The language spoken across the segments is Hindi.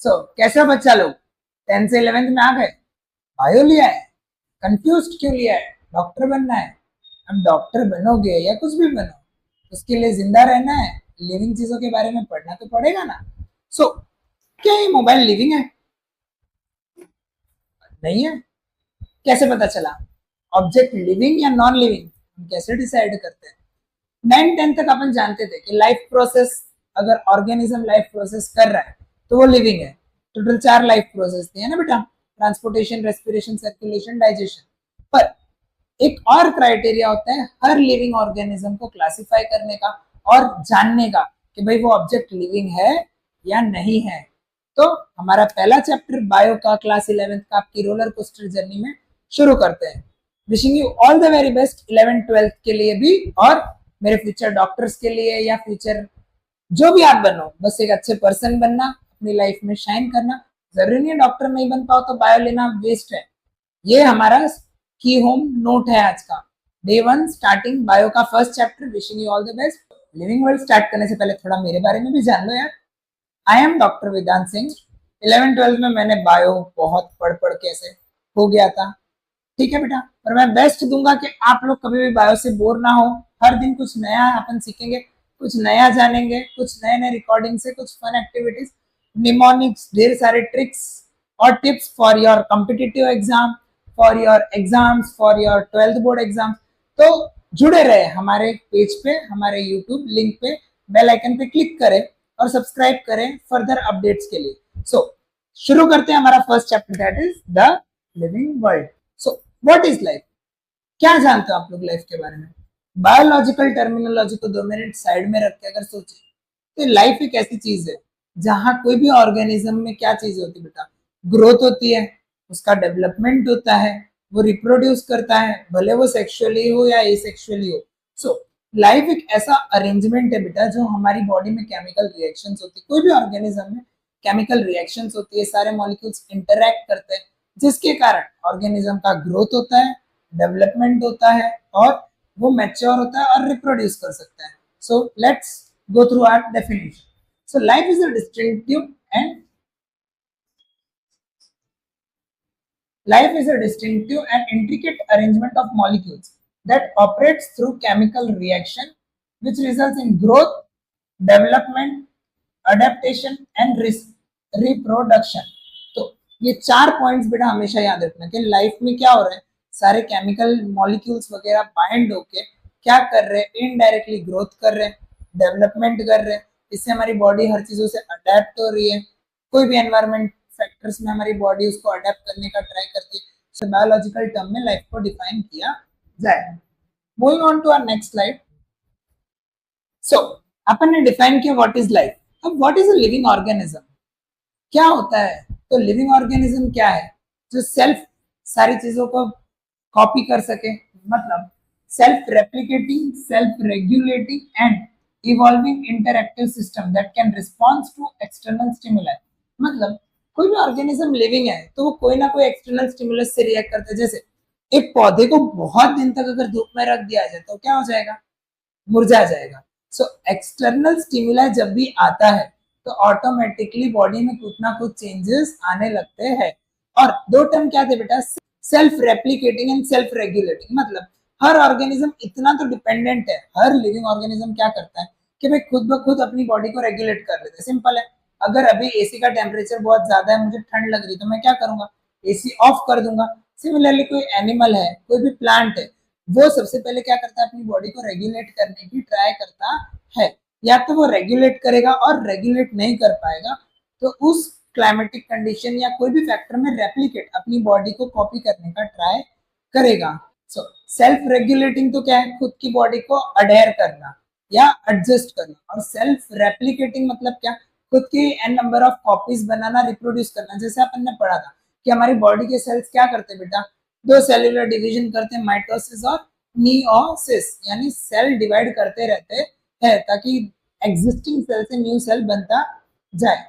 कैसा बच्चा लोग 10th से 11th में आ गए, बायो लिया है, कंफ्यूज क्यों लिया है? डॉक्टर बनना है। अब डॉक्टर बनोगे या कुछ भी बनो, उसके लिए जिंदा रहना है, लिविंग चीजों के बारे में पढ़ना तो पड़ेगा ना। क्या ये मोबाइल लिविंग है? नहीं है। कैसे पता चला? ऑब्जेक्ट लिविंग या नॉन लिविंग हम कैसे डिसाइड करते हैं? 9-10 तक अपन जानते थे कि लाइफ प्रोसेस, अगर ऑर्गेनिज्म लाइफ प्रोसेस कर रहा है तो वो लिविंग है। टोटल 4 लाइफ प्रोसेस थी है ना बेटा, ट्रांसपोर्टेशन, रेस्पिरेशन, सर्कुलेशन, डाइजेशन। पर एक और क्राइटेरिया होता है हर लिविंग ऑर्गेनिज्म को क्लासिफाई करने का और जानने का कि भाई वो ऑब्जेक्ट लिविंग है या नहीं है। तो हमारा पहला चैप्टर बायो का क्लास 11th का आपकी रोलर कोस्टर जर्नी में शुरू करते हैं। Wishing you all the very best 11th-12th के लिए भी, और मेरे फ्यूचर डॉक्टर्स के लिए या फ्यूचर जो भी आप बनो, बस एक अच्छे पर्सन बनना, अपनी लाइफ में शाइन करना। जरूरी नहीं है डॉक्टर नहीं बन पाओ तो बायो लेना वेस्ट है। ये हमारा की होम नोट है आज का। डे 1 स्टार्टिंग बायो का first chapter. Wishing you all the best. Living world start करने से पहले थोड़ा मेरे बारे में भी जान लो यार। I am doctor Vedant Singh. 11th-12th में मैंने बायो बहुत पढ़ पढ़ के ऐसे हो गया था, ठीक है बेटा। पर मैं बेस्ट दूंगा कि आप लोग कभी भी बायो से बोर ना हो। हर दिन कुछ नया अपन सीखेंगे, कुछ नया जानेंगे, कुछ नए नए रिकॉर्डिंग से, कुछ फन एक्टिविटीज, निमोनिक्स, ढेर सारे ट्रिक्स और tips for your competitive exam, for your exams, for your 12th board exam. तो जुड़े रहे हमारे पेज पे, हमारे यूट्यूब लिंक पे, बेल आइकन पे क्लिक करें और सब्सक्राइब करें फर्दर अपडेट्स के लिए। शुरू करते हैं हमारा first chapter, that is the living world. What is life? क्या जानते हो आप लोग लाइफ के बारे में? बायोलॉजिकल टर्मिनोलॉजी को 2 मिनट साइड में रख के अगर सोचे तो लाइफ एक ऐसी चीज है जहां कोई भी ऑर्गेनिज्म में क्या चीज होती है बेटा? ग्रोथ होती है, उसका डेवलपमेंट होता है, वो रिप्रोड्यूस करता है, भले वो सेक्सुअली हो या एसेक्सुअली हो। लाइफ एक ऐसा अरेंजमेंट है बेटा जो हमारी बॉडी में केमिकल रिएक्शंस होती है, कोई भी ऑर्गेनिज्म में केमिकल रिएक्शंस होती है, सारे मॉलिक्यूल्स इंटरैक्ट करते हैं, जिसके कारण ऑर्गेनिज्म का ग्रोथ होता है, डेवलपमेंट होता है और वो मैच्योर होता है और रिप्रोड्यूस कर सकता है। So let's go through our definition. So life is a distinctive and life is a distinctive and intricate arrangement of molecules that operates through chemical reaction which results in growth, development, adaptation and reproduction। तो ये 4 पॉइंट्स बेटा हमेशा याद रखना कि लाइफ में क्या हो रहा है, सारे केमिकल मॉलिक्यूल्स वगैरह बाइंड होके क्या कर रहे हैं, इनडायरेक्टली ग्रोथ कर रहे हैं, डेवलपमेंट कर रहे हैं, इससे हमारी बॉडी हर चीजों से अडेप्ट हो रही है। कोई भी एनवायरमेंट फैक्टर्स में हमारी बॉडी उसको अडेप्ट करने का ट्राई करती है। सो बायोलॉजिकल टर्म में लाइफ को डिफाइन किया जाए। Moving on to our next slide. So अपन ने डिफाइन किया व्हाट इज लाइफ। अब what is a living organism, क्या होता है? तो लिविंग ऑर्गेनिज्म क्या है? जो सेल्फ सारी चीजों को कॉपी कर सके, मतलब self replicating, self regulating and evolving interactive system that can respond to external stimuli. मतलब कोई भी ऑर्गेनिज्म लिविंग है तो वो कोई ना कोई एक्सटर्नल स्टिमुलस से रिएक्ट करता है। जैसे एक पौधे को बहुत दिन तक अगर धूप में रख दिया जाए तो क्या हो जाएगा? मुरझा जाएगा। सो एक्सटर्नल स्टिमुलाई जब भी आता है तो ऑटोमेटिकली बॉडी में कुछ ना कुछ चेंजेस आने लगते हैं। और 2 टर्म क्या थे बेटा? Self replicating and self regulating. मतलब हर ऑर्गेनिज्म इतना तो डिपेंडेंट है, हर लिविंग ऑर्गेनिज्म क्या करता है कि भाई खुद ब खुद अपनी बॉडी को रेगुलेट कर लेते हैं। सिंपल है, अगर अभी एसी का टेम्परेचर बहुत ज्यादा है, मुझे ठंड लग रही तो मैं क्या करूंगा? एसी ऑफ कर दूंगा। सिमिलरली कोई एनिमल है, कोई भी प्लांट है, वो सबसे पहले क्या करता है? अपनी बॉडी को रेगुलेट करने की ट्राई करता है। या तो वो रेगुलेट करेगा और रेगुलेट नहीं कर पाएगा तो उस क्लाइमेटिक कंडीशन या कोई भी फैक्टर में रेप्लिकेट अपनी बॉडी को कॉपी करने का ट्राई करेगा। सो सेल्फ रेगुलेटिंग तो क्या है? खुद की बॉडी को अडेयर करना या एडजस्ट करना। और सेल्फ रेप्लिकेटिंग मतलब क्या? खुद की एन नंबर ऑफ कॉपीज बनाना, रिप्रोड्यूस करना। जैसे अपन ने पढ़ा था कि हमारी बॉडी के सेल्स क्या करते हैं बेटा? 2 सेलुलर डिवीजन करते हैं, माइटोसिस और मियोसिस, यानी सेल डिवाइड करते रहते हैं ताकि एग्जिस्टिंग सेल से न्यू सेल बनता जाए।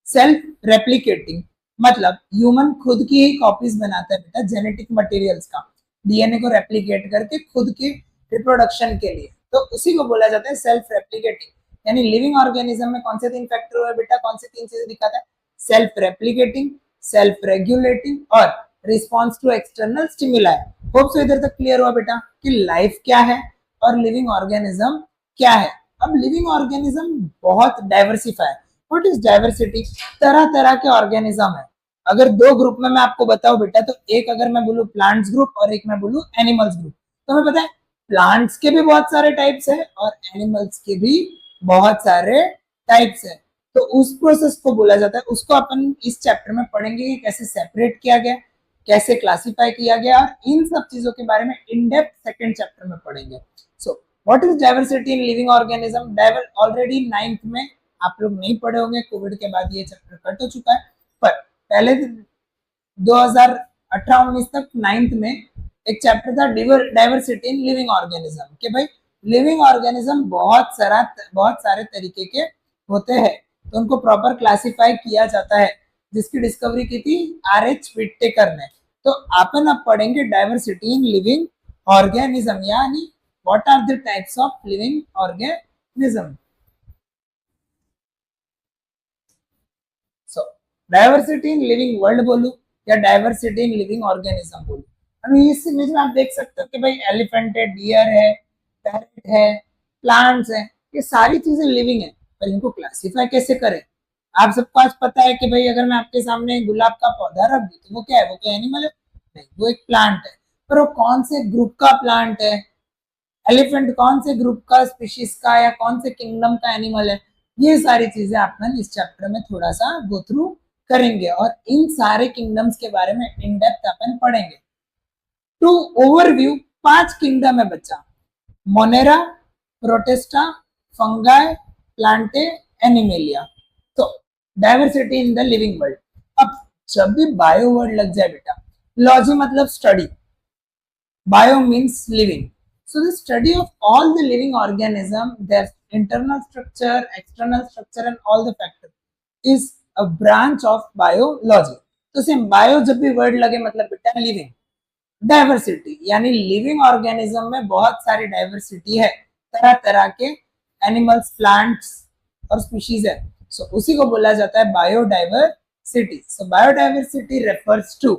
सेल्फ रेप्लिकेटिंग मतलब ह्यूमन खुद की ही कॉपीज बनाता है बेटा, जेनेटिक मटेरियल्स का, डीएनए को रेप्लिकेट करके खुद की रिप्रोडक्शन के लिए, तो उसी को बोला जाता है सेल्फ रेप्लिकेटिंग। यानी लिविंग ऑर्गेनिज्म में कौन से 3 फैक्टर हुए बेटा? कौन से 3 चीजें दिखाता है? सेल्फ रेप्लिकेटिंग, सेल्फ रेगुलेटिंग और response to external stimuli. Hope so इधर तक क्लियर हुआ बेटा कि लाइफ क्या है और लिविंग ऑर्गेनिज्म क्या है। अब लिविंग ऑर्गेनिज्म बहुत डाइवर्सिफाई है। What is diversity? तरह तरह के ऑर्गेनिज्म है। अगर दो ग्रुप में मैं आपको बताऊं बेटा, तो एक अगर मैं बोलूं प्लांट्स ग्रुप और एक मैं बोलूं एनिमल्स ग्रुप, तो हमें पता है प्लांट्स के भी बहुत सारे टाइप्स है और एनिमल्स के भी बहुत सारे टाइप्स है। तो उस प्रोसेस को बोला जाता है, उसको अपन इस चैप्टर में पढ़ेंगे कि कैसे सेपरेट किया गया, कैसे क्लासिफाई किया गया, और इन सब चीजों के बारे में इन डेप्थ सेकंड चैप्टर में पढ़ेंगे। सो what is diversity in living organism? Already 9th में आप लोग नहीं पढ़े होंगे, कोविड के बाद ये चैप्टर कट हो चुका है, पर पहले 2018-19 तक 9th में एक चैप्टर था डाइवर्सिटी इन लिविंग ऑर्गेनिज्म, कि भाई लिविंग ऑर्गेनिज्म बहुत सारे तरीके के होते हैं, तो उनको प्रॉपर क्लासिफाई किया जाता है, जिसकी डिस्कवरी की थी आर.एच. विटेकर ने। तो अपन अब पढ़ेंगे डाइवर्सिटी इन लिविंग ऑर्गेनिज्म, यानी what are the types of living organism. So diversity in living world बोलूं या डाइवर्सिटी इन लिविंग ऑर्गेनिज्म बोलूं? अभी इस इमेज में आप देख सकते हो कि भाई एलिफेंट है, डियर है, पैरेट है, प्लांट्स है, ये सारी चीजें लिविंग है, पर इनको क्लासिफाई कैसे करें? आप सबको आज पता है कि भाई अगर मैं आपके सामने गुलाब का पौधा रख दूं तो वो क्या है? वो क्या एनिमल है? नहीं, वो एक प्लांट है। पर वो कौन से ग्रुप का प्लांट है? एलिफेंट कौन से ग्रुप का, स्पीशीज का, या कौन से किंगडम का एनिमल है? ये सारी चीजें अपन इस चैप्टर में थोड़ा सा गो थ्रू करेंगे और इन सारे किंगडम्स के बारे में इन डेप्थ अपन पढ़ेंगे। टू ओवरव्यू 5 किंगडम है बच्चा: monera, protista, fungi, plantae, animalia. तो diversity in the living world. अब जब भी बायो वर्ड लग जाए बेटा, लॉजी मतलब study, bio means living, so the study of all the living organism, their internal structure, external structure and all the factors is a branch of biology। तो सेम बायो जब भी वर्ड लगे मतलब बेटा लिविंग। डाइवर्सिटी यानी लिविंग ऑर्गेनिज्म में बहुत सारी डाइवर्सिटी है, तरह तरह के एनिमल्स, प्लांट्स और स्पीशीज है, सो उसी को बोला जाता है biodiversity. So biodiversity refers to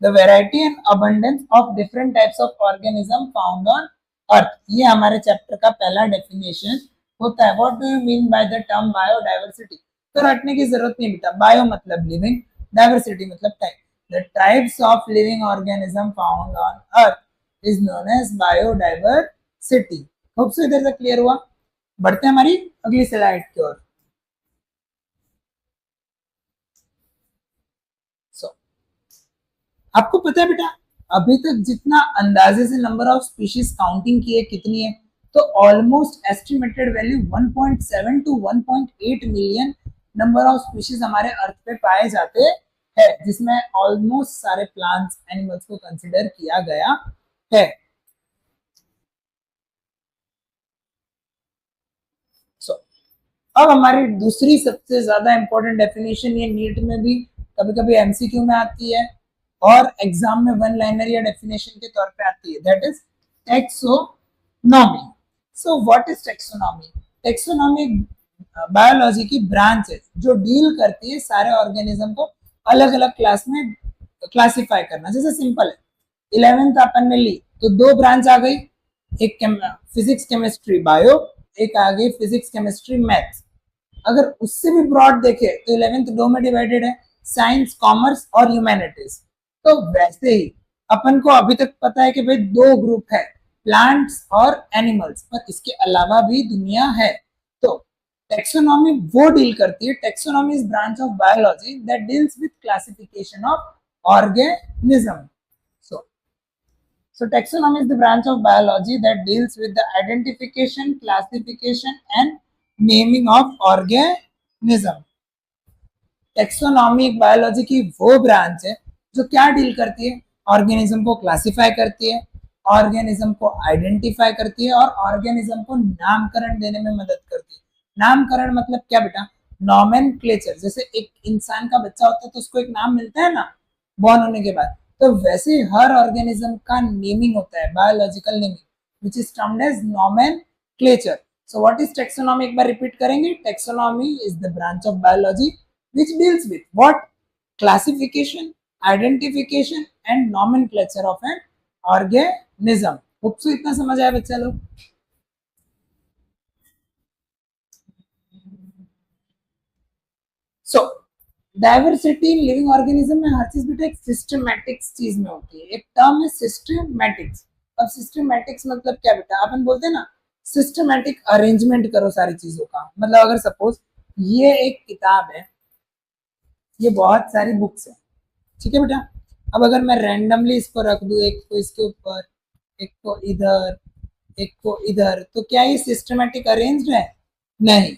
the variety and abundance of different types of organism found on earth। ये हमारे चैप्टर का पहला डेफिनेशन होता है। What do you mean by the term biodiversity? तो रटने की जरूरत नहीं बेटा, बायो मतलब लिविंग, डाइवर्सिटी मतलब type. The types of living organism found on earth is known as biodiversity. Hope so इधर तक क्लियर हुआ। बढ़ते हैं हमारी अगली स्लाइड की ओर। आपको पता है बेटा अभी तक जितना अंदाजे से नंबर ऑफ स्पीशीज काउंटिंग की है कितनी है? तो almost estimated value 1.7 to 1.8 million number of species हमारे अर्थ पे पाए जाते हैं, जिसमें ऑलमोस्ट सारे प्लांट्स, एनिमल्स को कंसिडर किया गया है। अब हमारी दूसरी सबसे ज्यादा इंपॉर्टेंट डेफिनेशन, ये नीट में भी कभी कभी एमसीक्यू में आती है और एग्जाम में वन लाइनर या डेफिनेशन के तौर पे आती है, that is taxonomy. So what is taxonomy? Taxonomy biology की ब्रांच है जो डील करती है सारे ऑर्गेनिज्म को अलग अलग क्लास में क्लासिफाई करना। जैसे सिंपल है, 11th अपन ने ली तो 2 ब्रांच आ गई, एक फिजिक्स केमिस्ट्री बायो, एक आ गई फिजिक्स केमिस्ट्री मैथ्स। अगर उससे भी ब्रॉड देखे तो 11th 2 में डिवाइडेड है, साइंस, कॉमर्स और ह्यूमैनिटीज। तो वैसे ही अपन को अभी तक पता है कि भाई 2 ग्रुप है, प्लांट्स और एनिमल्स, पर इसके अलावा भी दुनिया है। तो टेक्सोनॉमी वो डील करती है, taxonomy is branch of biology that deals with classification of organism. So taxonomy is the branch of biology that deals with the identification, classification and naming of organism। Taxonomy एक बायोलॉजी की वो ब्रांच है जो क्या डील करती है? ऑर्गेनिज्म को क्लासिफाई करती है, ऑर्गेनिज्म को आइडेंटिफाई करती है और ऑर्गेनिज्म को नामकरण देने में मदद करती है। नामकरण मतलब क्या बेटा? नॉमेनक्लेचर। जैसे एक इंसान का बच्चा होता है तो उसको एक नाम मिलता है ना बॉर्न होने के बाद, तो वैसे हर ऑर्गेनिज्म का नेमिंग होता है, biological naming, which is termed as nomenclature. So what is taxonomy? एक बार रिपीट करेंगे, taxonomy is the branch of biology which deals with what? Classification, identification and nomenclature of an organism. Hope so इतना समझ आया बच्चा लोग? सो डाइवर्सिटी इन लिविंग ऑर्गेनिज्म में हर चीज बेटा एक सिस्टमैटिक्स चीज में होती है. एक टर्म है सिस्टमैटिक्स. अब सिस्टमैटिक्स मतलब क्या बेटा? अपन बोलते हैं ना सिस्टमैटिक अरेंजमेंट करो सारी चीजों का. मतलब अगर सपोज ये एक किताब है, ये बहुत सारी बुक्स है, ठीक है बेटा. अब अगर मैं रैंडमली इसको रख दूं, एक को इसके ऊपर, एक को इधर, एक को इधर, तो क्या ये सिस्टमैटिक अरेंज्ड है? नहीं.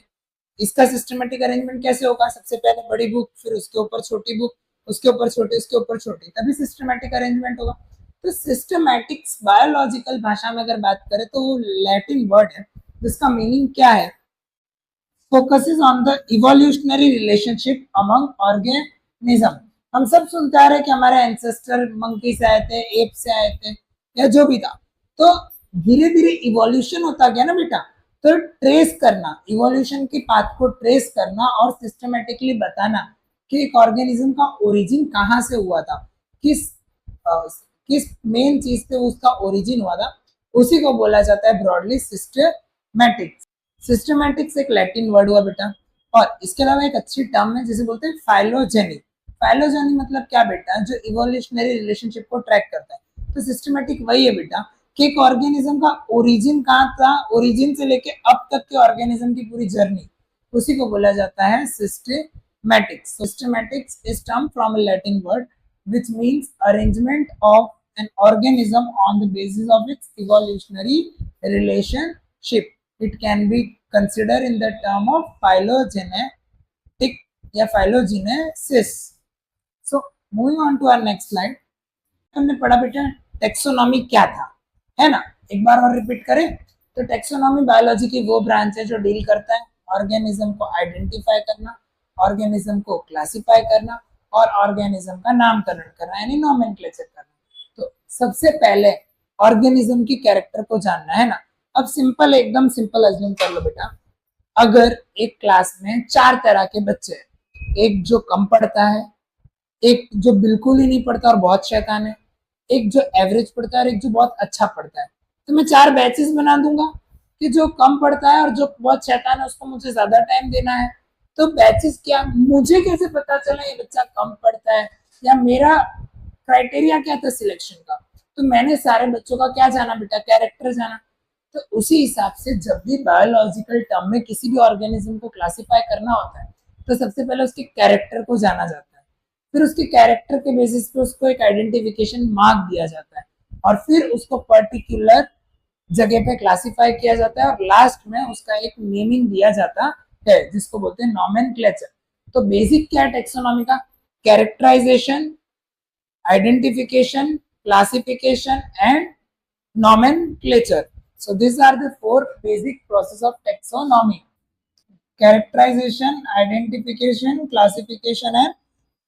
इसका सिस्टमैटिक अरेंजमेंट कैसे होगा? सबसे पहले बड़ी बुक, फिर उसके ऊपर छोटी बुक, उसके ऊपर छोटी, उसके ऊपर छोटी, तभी सिस्टमैटिक अरेंजमेंट होगा. तो सिस्टमैटिक्स बायोलॉजिकल भाषा में अगर बात करें तो वो लैटिन वर्ड है जिसका मीनिंग क्या है? Focuses on the evolutionary relationship among organism. हम सब सुनते आ रहे हैं कि हमारे एंसेस्टर मंकी से आए थे, एप से आए थे, या जो भी था. तो धीरे धीरे इवोल्यूशन होता गया ना बेटा. तो ट्रेस करना, इवोल्यूशन के पाथ को ट्रेस करना और सिस्टमेटिकली बताना कि एक ऑर्गेनिज्म का ओरिजिन कहाँ से हुआ था, किस मेन चीज से उसका ओरिजिन हुआ था, उसी को बोला जाता है ब्रॉडली सिस्टमैटिक्स. सिस्टमैटिक्स एक लैटिन वर्ड हुआ बेटा. और इसके अलावा एक अच्छी टर्म है जिसे बोलते हैं फाइलोजेनी. फाइलोजेनी मतलब क्या बेटा? जो इवोल्यूशनरी रिलेशनशिप को ट्रैक करता है. तो सिस्टमैटिक वही है बेटा कि एक ऑर्गेनिज्म का ओरिजिन कहाँ था, ओरिजिन से लेके अब तक के ऑर्गेनिज्म की पूरी जर्नी, उसी को बोला जाता है systematics. Systematics is term from a Latin word which means arrangement of an organism on the basis of its evolutionary relationship. It can be considered in the term of phylogenetic या phylogenesis. So moving on to our next slide. हमने पढ़ा बेटा टेक्सोनॉमी क्या था, है ना? एक बार और रिपीट करें तो टेक्सोनॉमी बायोलॉजी की वो ब्रांच है जो डील करता है ऑर्गेनिज्म को आइडेंटिफाई करना, ऑर्गेनिज्म को क्लासिफाई करना और ऑर्गेनिज्म का नामकरण करना, यानी नोमेनक्लेचर करना. तो सबसे पहले ऑर्गेनिज्म की कैरेक्टर को जानना है ना. अब सिंपल, एकदम सिंपल अज्यूम कर लो बेटा, अगर एक क्लास में 4 तरह के बच्चे हैं, एक जो कम पढ़ता है, एक जो बिल्कुल ही नहीं पढ़ता और बहुत शैतान है, एक जो एवरेज पढ़ता है और एक जो बहुत अच्छा पढ़ता है, तो मैं 4 बैचेस बना दूंगा कि जो कम पढ़ता है और जो बहुत शैतान है उसको मुझे ज्यादा टाइम देना है. तो बैचेस क्या, मुझे कैसे पता चला ये बच्चा कम पढ़ता है, या मेरा क्राइटेरिया क्या था सिलेक्शन का? तो मैंने सारे बच्चों का क्या जाना बेटा? कैरेक्टर जाना. तो उसी हिसाब से जब भी बायोलॉजिकल टर्म में किसी भी ऑर्गेनिज्म को क्लासिफाई करना होता है तो सबसे पहले उसके कैरेक्टर को जाना जाता है, फिर उसके कैरेक्टर के बेसिस पे उसको एक आइडेंटिफिकेशन मार्क दिया जाता है, और फिर उसको पर्टिकुलर जगह पे क्लासिफाई किया जाता है, और लास्ट में उसका एक नेमिंग दिया जाता है जिसको बोलते हैं नोमेनक्लेचर. तो बेसिक क्या है टेक्सोनॉमी का? Characterisation, identification, classification and nomenclature. So these are the 4 basic process of taxonomy. Characterization, identification, classification and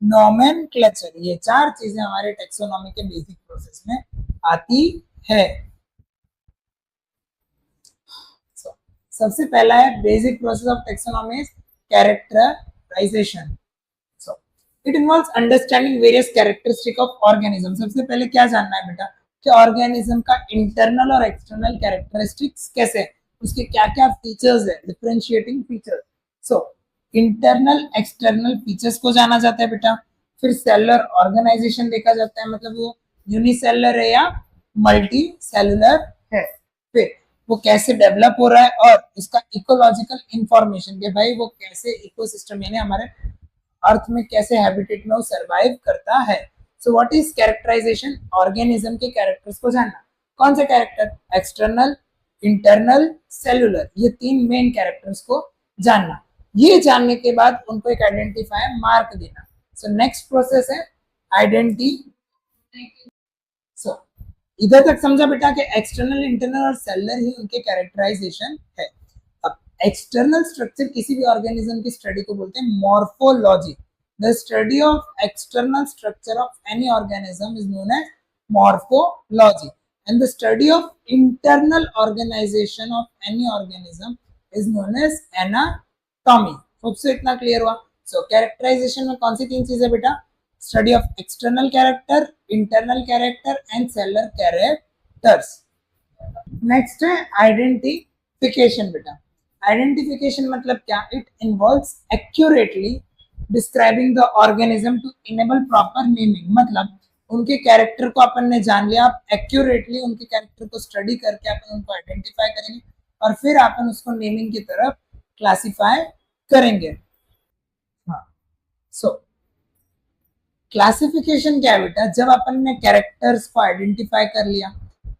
nomenclature. ये 4 चीजें हमारे टेक्सोनॉमी के बेसिक प्रोसेस में आती है. So, सबसे पहला है basic process of taxonomy is characterisation. So, it involves understanding various characteristic of organism. सबसे पहले क्या जानना है बेटा कि ऑर्गेनिज्म का इंटरनल और एक्सटर्नल कैरेक्टरिस्टिक्स कैसे है, उसके क्या क्या फीचर्स है, differentiating features. So internal external features को जाना जाता है बेटा. फिर सेलुलर ऑर्गेनाइजेशन देखा जाता है, मतलब वो यूनिसेलुलर है या मल्टी सेलुलर है. फिर वो कैसे डेवलप हो रहा है और उसका इकोलॉजिकल इंफॉर्मेशन के भाई वो कैसे इकोसिस्टम यानी हमारे अर्थ में कैसे हैबिटेट में वो सरवाइव करता है. So what is characterisation? Organism के कैरेक्टर्स को जानना. कौन से कैरेक्टर? एक्सटर्नल, इंटरनल, सेलुलर, ये 3 मेन कैरेक्टर्स को जानना. ये जानने के बाद उनको एक आइडेंटिफायर मार्क देना. सो नेक्स्ट प्रोसेस है आइडेंटिटी. सो इधर तक समझा बेटा कि एक्सटर्नल, इंटरनल और सेलुलर ही उनके कैरेक्टराइजेशन है. अब एक्सटर्नल स्ट्रक्चर किसी भी ऑर्गेनिज्म की स्टडी को बोलते हैं morphology. The study of external structure of any organism is known as morphology, and the study of internal organisation of any organism is known as anatomy. सबसे इतना क्लियर हुआ. सो कैरेक्टराइजेशन में कौन सी तीन चीजें बेटा? Study of external character, internal character and cellular characters. Next है आइडेंटिफिकेशन बेटा। आइडेंटिफिकेशन मतलब क्या? It involves accurately describing the organism to enable proper naming. मतलब उनके कैरेक्टर को अपन ने जान लिया, आप एक्यूरेटली उनके कैरेक्टर को स्टडी करके अपन उनको आइडेंटिफाई करेंगे और फिर अपन उसको नेमिंग की तरफ क्लासिफाई करेंगे। हाँ, सो क्लासिफिकेशन क्या है बेटा? जब अपन ने कैरेक्टर्स को आइडेंटिफाई कर लिया,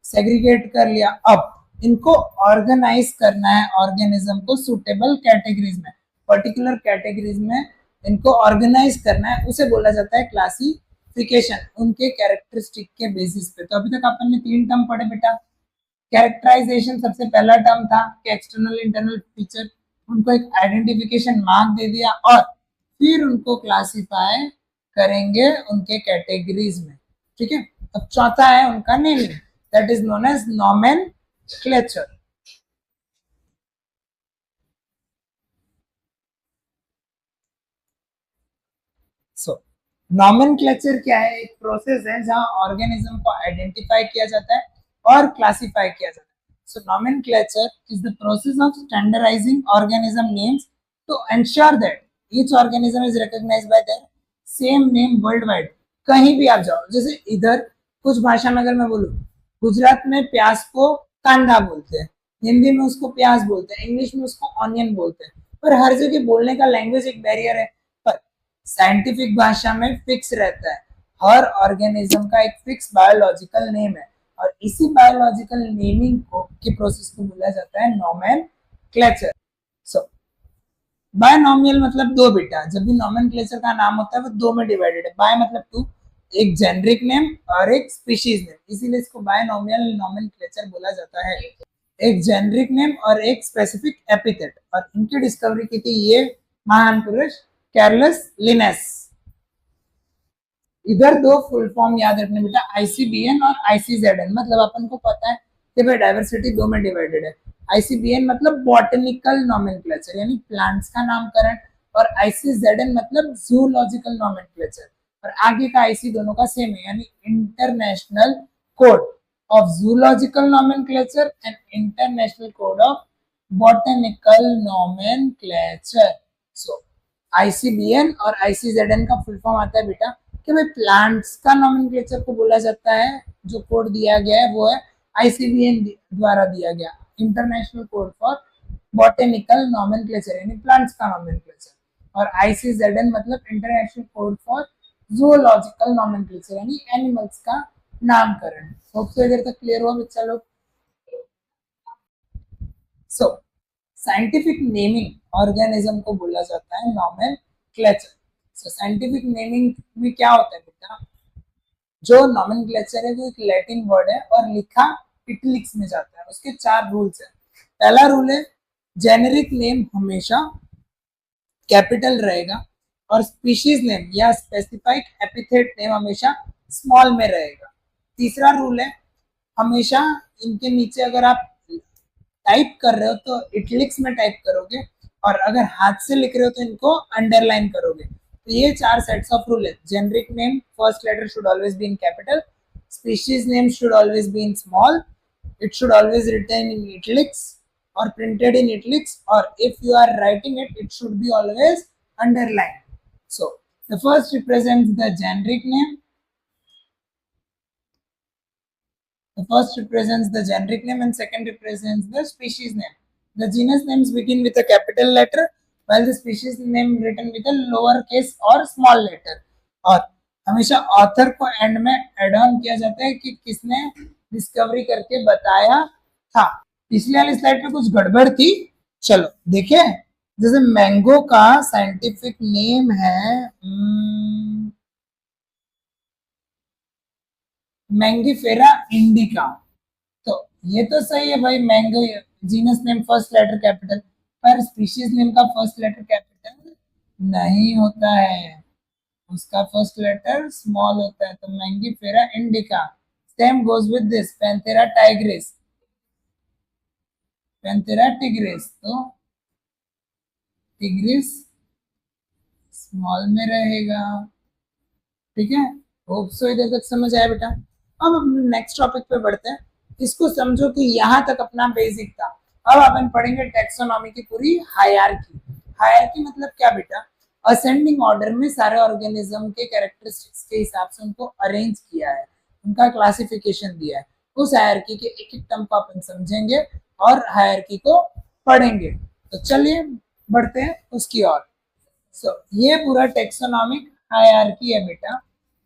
सेग्रीगेट कर लिया, अब इनको ऑर्गेनाइज करना है ऑर्गेनिज्म को सुटेबल कैटेगरीज में, पर्टिकुलर कैटेगरीज में इनको ऑर्गेनाइज करना है, उसे बोला जाता है क्लासिफिकेशन, उनके कैरेक्टरिस्टिक के बेसिस पे। तो अभी तक अपन ने तीन टर्म पढ़े बेटा। कैरेक्टराइजेशन सबसे पहला टर्म था कि एक्सटर्नल इंटरनल फीचर, उनको एक आइडेंटिफिकेशन मार्क दे दिया और फिर उनको क्लासिफाई करेंगे उनके कैटेगरीज में। ठीक है, अब चौथा है उनका naming, that is known as nomenclature. So nomenclature क्या है? एक प्रोसेस है जहां ऑर्गेनिज्म को आइडेंटिफाई किया जाता है और क्लासिफाई किया जाता है। So nomenclature is the process of standardizing organism names to ensure that each organism is recognized by their same name worldwide। कहीं भी आप जाओ, जैसे इधर कुछ भाषा में अगर मैं बोलूँ, गुजरात में प्याज को कांदा बोलते हैं, हिंदी में उसको प्याज बोलते हैं, इंग्लिश में उसको ऑनियन बोलते हैं, पर हर जगह बोलने का लैंग्वेज एक बैरियर है। पर साइंटिफिक भाषा में फिक्स रहता है, हर ऑर्गेनिज्म का एक फिक्स बायोलॉजिकल नेम है और इसी बायोलॉजिकल नेमिंग को के प्रोसेस को बोला जाता है नॉमेनक्लेचर। सो बायनॉमियल मतलब दो बेटा। जब भी नॉमेनक्लेचर का नाम होता है वो दो में डिवाइडेड है। बाय मतलब टू, एक जेनरिक नेम और एक स्पीशीज नेम, इसीलिए इसको बायनॉमियल नॉमेनक्लेचर बोला जाता है। एक जेनरिक नेम और एक स्पेसिफिक एपिथेट, और इनकी डिस्कवरी की थी ये महान पुरुष कैरलस लिनेस। इधर दो फुल फॉर्म याद रखने बेटा, आईसीबीएन और आईसीजेडएन। मतलब अपन को पता है कि भाई डाइवर्सिटी दो में डिवाइडेड है। आईसीबीएन मतलब बॉटनिकल नॉमेनक्लेचर यानी प्लांट्स का नामकरण, और आईसीजेडएन मतलब जूलॉजिकल नॉमेनक्लेचर। और आगे का आईसी दोनों का सेम है, यानी international code of zoological nomenclature and international code of botanical nomenclature. So ICBN और आईसीजेडएन का फुल फॉर्म आता है बेटा कि भाई प्लांट्स का नॉमेनक्लेचर को बोला जाता है, जो कोड दिया गया है वो है आईसीबीएन द्वारा दिया गया, international code for botanical nomenclature यानी प्लांट्स का नॉमेनक्लेचर। और आईसीजेडएन मतलब international code for zoological nomenclature यानी एनिमल्स का नामकरण। होप सो इधर तक क्लियर हुआ बच्चा लोग। सो साइंटिफिक नेमिंग ऑर्गेनिज्म को बोला जाता है नॉमेनक्लेचर। सो साइंटिफिक नेमिंग में क्या होता है बेटा? जो नॉमेनक्लेचर है वो एक लैटिन वर्ड है और लिखा इटलिक्स में जाता है। उसके चार रूल्स है। पहला रूल है जेनेरिक नेम हमेशा कैपिटल रहेगा और स्पीशीज नेम या स्पेसिफाइक एपिथेट नेम हमेशा स्मॉल में रहेगा। तीसरा रूल है हमेशा इनके नीचे अगर आप टाइप कर रहे हो तो इटलिक्स में टाइप करोगे, और अगर हाथ से लिख रहे हो तो इनको अंडरलाइन करोगे। तो ये चार सेट्स ऑफ रूल है। Generic name first letter should always be in capital, species name should always be in small, it should always written in italics or printed in italics, or if you are writing it, it should be always underlined. So the first represents the generic name. The first represents the generic name and second represents the species name. The genus names begin with a capital letter while the species name written with a lower case or small letter. और हमेशा ऑथर को एंड में एड ऑन किया जाता है कि किसने डिस्कवरी करके बताया था। पिछले वाली स्लाइड में कुछ गड़बड़ थी, चलो देखिए। जैसे मैंगो का साइंटिफिक नेम है मैंगीफेरा इंडिका। तो ये तो सही है भाई, mango genus name first letter capital, पर स्पीशीज नेम का फर्स्ट लेटर कैपिटल नहीं होता है, उसका फर्स्ट लेटर स्मॉल होता है। तो Mangifera indica. Same goes with this Panthera Tigris, Panthera tigris. तो टिग्रिस स्मॉल में रहेगा। ठीक है, होप सो इधर तक समझ आया बेटा। अब हम नेक्स्ट टॉपिक पे बढ़ते हैं। इसको समझो कि यहाँ तक अपना बेसिक था। अब अपन पढ़ेंगे टेक्सोनॉमी की पूरी हायरार्की। हायरार्की मतलब क्या बेटा? असेंडिंग ऑर्डर में सारे ऑर्गेनिज्म के कैरेक्टरिस्टिक्स के हिसाब से उनको अरेंज किया है, उनका क्लासिफिकेशन दिया है। उस हायरार्की के एक एक टर्म को अपन समझेंगे और हायरार्की को पढ़ेंगे। तो चलिए बढ़ते हैं उसकी ओर। सो ये पूरा टेक्सोनॉमिक हायरार्की है बेटा,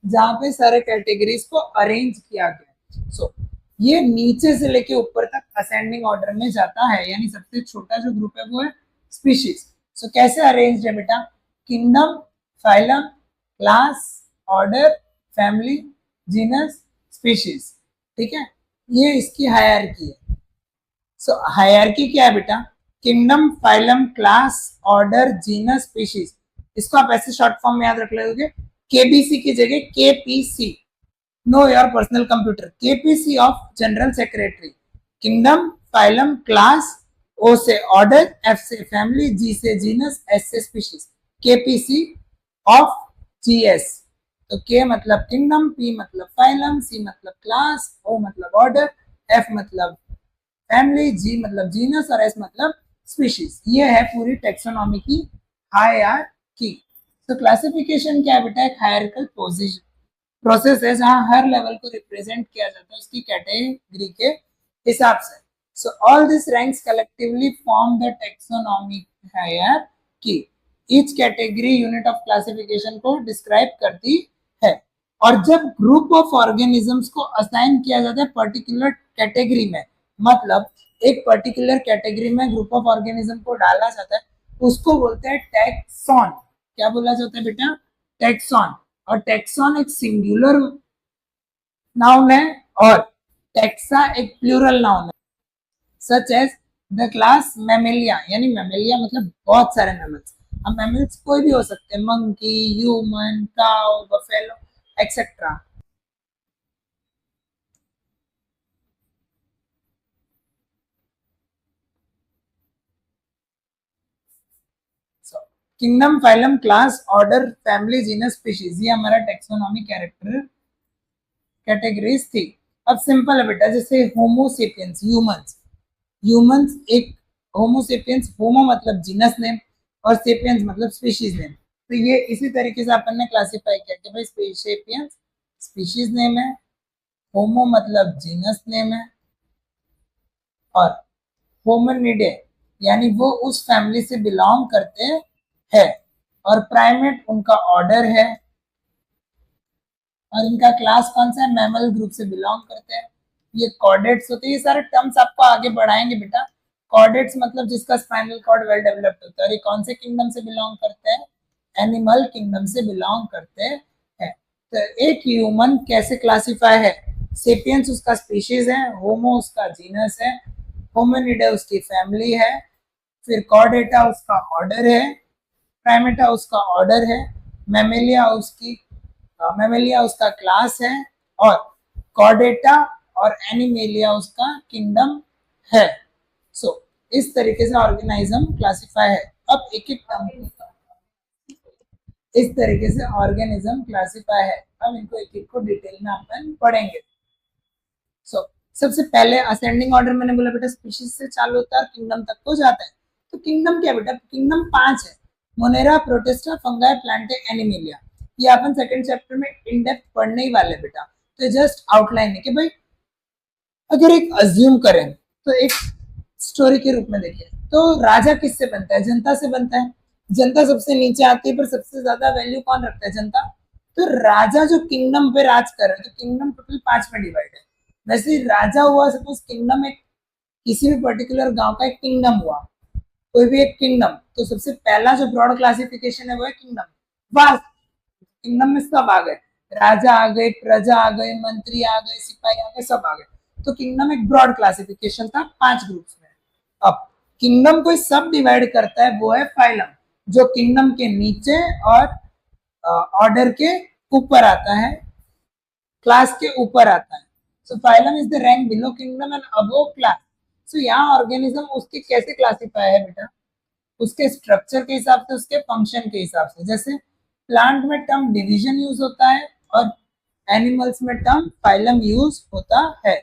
जहां पे सारे कैटेगरीज को अरेंज किया गया। सो ये नीचे से लेके ऊपर तक असेंडिंग ऑर्डर में जाता है, यानी सबसे छोटा जो ग्रुप है वो है स्पीशीज। सो कैसे अरेंज है बेटा? Kingdom, phylum, class, order, family, genus, species. ठीक है, ये इसकी हायरार्की है। सो हायरार्की क्या है बेटा? Kingdom, phylum, class, order, genus, species. इसको आप ऐसे शॉर्ट फॉर्म में याद रख लोगे, केबीसी की जगह KPC, know your personal computer. KPC of general secretary. Kingdom, phylum, class, O से ऑर्डर, एफ से फैमिली, जी से जीनस, एस से स्पीशीज। KPC of GS. तो के मतलब किंगडम, पी मतलब फाइलम, सी मतलब क्लास, ओ मतलब ऑर्डर, एफ मतलब फैमिली, जी मतलब जीनस और एस मतलब स्पीशीज। ये है पूरी टेक्सोनॉमी की हायरार्की। तो क्लासिफिकेशन क्या है बेटा? एक हायरार्किकल पोजीशन प्रोसेस है जहां हर लेवल को रिप्रेजेंट किया जाता है उसकी कैटेगरी के हिसाब से। So all this ranks collectively form the taxonomic hierarchy. Each category unit of classification को डिस्क्राइब करती है। और जब ग्रुप ऑफ ऑर्गेनिजम्स को असाइन किया जाता है पर्टिकुलर कैटेगरी में, मतलब एक पर्टिकुलर कैटेगरी में ग्रुप ऑफ ऑर्गेनिज्म को डाला जाता है, उसको बोलते हैं टैक्सॉन। क्या बोला जाता है बेटा? टैक्सॉन। और टैक्सॉन एक सिंगुलर नाउन है और टैक्सा एक प्लूरल नाउन है। Such as the class Mammalia, यानी मैमेलिया मतलब बहुत सारे मैमल्स। अब मैमल्स कोई भी हो सकते हैं, monkey, human, cow, buffalo etcetera. Kingdom, phylum, class, order, family, genus, species, ये हमारा टेक्सोनॉमी कैरेक्टर कैटेगरीज थी। अब सिंपल है बेटा, जैसे होमोसेपियंस, ह्यूमंस। ह्यूमंस एक होमोसेपियंस, होमो मतलब जीनस नेम और सेपियंस मतलब स्पीशीज नेम। तो ये इसी तरीके से अपन ने क्लासिफाई किया कि भाई सेपियंस स्पीशीज नेम है, होमो मतलब जीनस नेम है, और होमिनिडे यानी वो उस फैमिली से बिलोंग करते हैं, और प्राइमेट उनका ऑर्डर है, और इनका क्लास कौन सा है? मैमल ग्रुप से बिलोंग करते हैं। ये कॉर्डेट्स होते हैं। ये सारे टर्म्स आपको आगे बढ़ाएंगे बेटा। कॉर्डेट्स मतलब जिसका स्पाइनल कॉर्ड वेल डेवलप्ड होता है। और ये कौन से किंगडम से बिलोंग करते हैं? एनिमल किंगडम से बिलोंग करते हैं। तो एक ह्यूमन कैसे क्लासिफाई है? सेपियंस उसका स्पीशीज है, होमो उसका जीनस है, होमिनिडे उसकी फैमिली है, फिर कॉर्डेटा उसका ऑर्डर है, प्राइमेटा उसका ऑर्डर है, मैमेलिया उसकी मैमेलिया उसका क्लास है, और कॉर्डेटा और एनिमेलिया उसका किंगडम है। सो इस तरीके से ऑर्गेनिज्म क्लासिफाई है। अब एक एक टर्म इस तरीके से ऑर्गेनिज्म क्लासिफाई है। अब इनको एक एक को डिटेल में अपन पढ़ेंगे। सो सबसे पहले असेंडिंग ऑर्डर मैंने बोला बेटा स्पीशीज से चालू होता है, किंगडम तक को जाता है। तो किंगडम क्या बेटा? किंगडम 5 है। Monera, protista, fungi, Plantae, Animalia. ये अपन सेकंड चैप्टर में इन डेप्थ पढ़ने ही वाले बेटा। तो जस्ट आउटलाइन है कि भाई अगर एक अज्यूम करें, तो एक स्टोरी के रूप में देखिए, तो राजा किससे बनता है? जनता से बनता है। जनता सबसे नीचे आती है, पर सबसे ज्यादा वैल्यू कौन रखता है? जनता। तो राजा जो किंगडम पे राज कर रहे हैं, तो किंगडम टोटल 5 में डिवाइड है। वैसे राजा हुआ, सपोज किंगडम एक किसी भी पर्टिकुलर गांव का एक किंगडम हुआ, कोई भी एक किंगडम, तो सबसे पहला जो ब्रॉड क्लासिफिकेशन है वो है किंगडम। वास्ट किंगडम में सब आ गए, राजा आ गए, प्रजा आ गए, मंत्री आ गए, सिपाही आ गए, सब आ गए। तो किंगडम एक ब्रॉड क्लासिफिकेशन था 5 ग्रुप्स में। अब किंगडम को सब डिवाइड करता है वो है फाइलम, जो किंगडम के नीचे और ऑर्डर के ऊपर आता है, क्लास के ऊपर आता है। So phylum is the rank below kingdom and above class. So यहाँ ऑर्गेनिज्म उसके कैसे क्लासिफाई है बेटा? उसके स्ट्रक्चर के हिसाब से, उसके फंक्शन के हिसाब से। जैसे प्लांट में टर्म डिवीजन यूज होता है और एनिमल्स में टर्म फाइलम यूज होता है।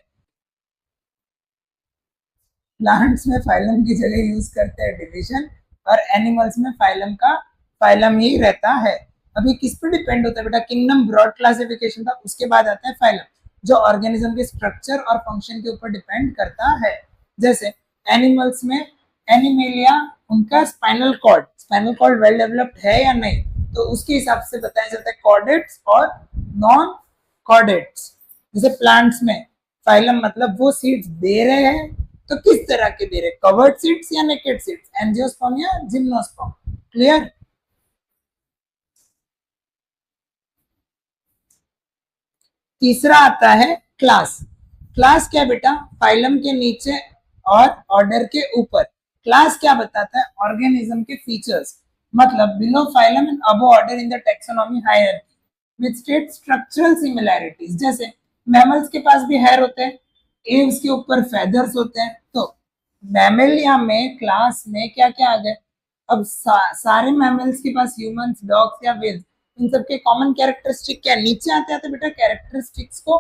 प्लांट्स में फाइलम की जगह यूज करते हैं डिवीजन और एनिमल्स में फाइलम का फाइलम ही रहता है। अभी किस पे डिपेंड होता है बेटा? किंगडम ब्रॉड क्लासिफिकेशन था, उसके बाद आता है फाइलम जो ऑर्गेनिज्म के स्ट्रक्चर और फंक्शन के ऊपर डिपेंड करता है। जैसे एनिमल्स में एनिमेलिया, उनका स्पाइनल कॉर्ड वेल डेवलप्ड है या नहीं, तो उसके हिसाब से बताया जाता है कॉर्डेट्स और नॉन कॉर्डेट्स। जैसे प्लांट्स में फाइलम मतलब वो सीड्स दे रहे हैं, तो किस तरह के दे रहे? कवर्ड सीड्स या नेकेड सीड्स, एंजियोस्पर्म या जिम्नोस्पर्म? क्लियर? तीसरा आता है क्लास। क्लास क्या बेटा? फाइलम के नीचे और ऑर्डर के ऊपर। क्लास क्या बताता है? ऑर्गेनिज्म के फीचर्स, मतलब below phylum and above order in the taxonomy hierarchy with state structural similarities. जैसे मैमल्स के पास भी हेयर होते हैं, एव्स के ऊपर फेदर्स होते हैं, तो मैमलिया में क्लास में क्या क्या आ गए? अब सारे मैमल्स के पास, ह्यूमंस, डॉग्स या व्हेल्स, इन सबके कॉमन कैरेक्टरिस्टिक क्या? नीचे आते आते बेटा कैरेक्टरिस्टिक्स को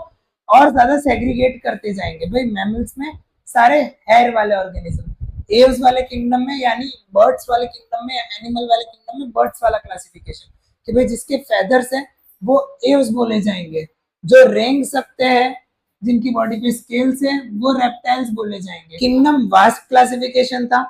और ज्यादा सेग्रीगेट करते जाएंगे। भाई मैमल्स में सारे हेयर वाले ऑर्गेनिज्म, एव्स वाले किंगडम में यानी बर्ड्स वाले किंगडम में, एनिमल वाले किंगडम में बर्ड्स वाला क्लासिफिकेशन कि भाई जिसके फेदर्स है वो एव्स बोले जाएंगे, जो रेंग सकते हैं, जिनकी बॉडी पे स्केल्स है, वो रेप्टाइल्स बोले जाएंगे। किंगडम वास्ट क्लासिफिकेशन था,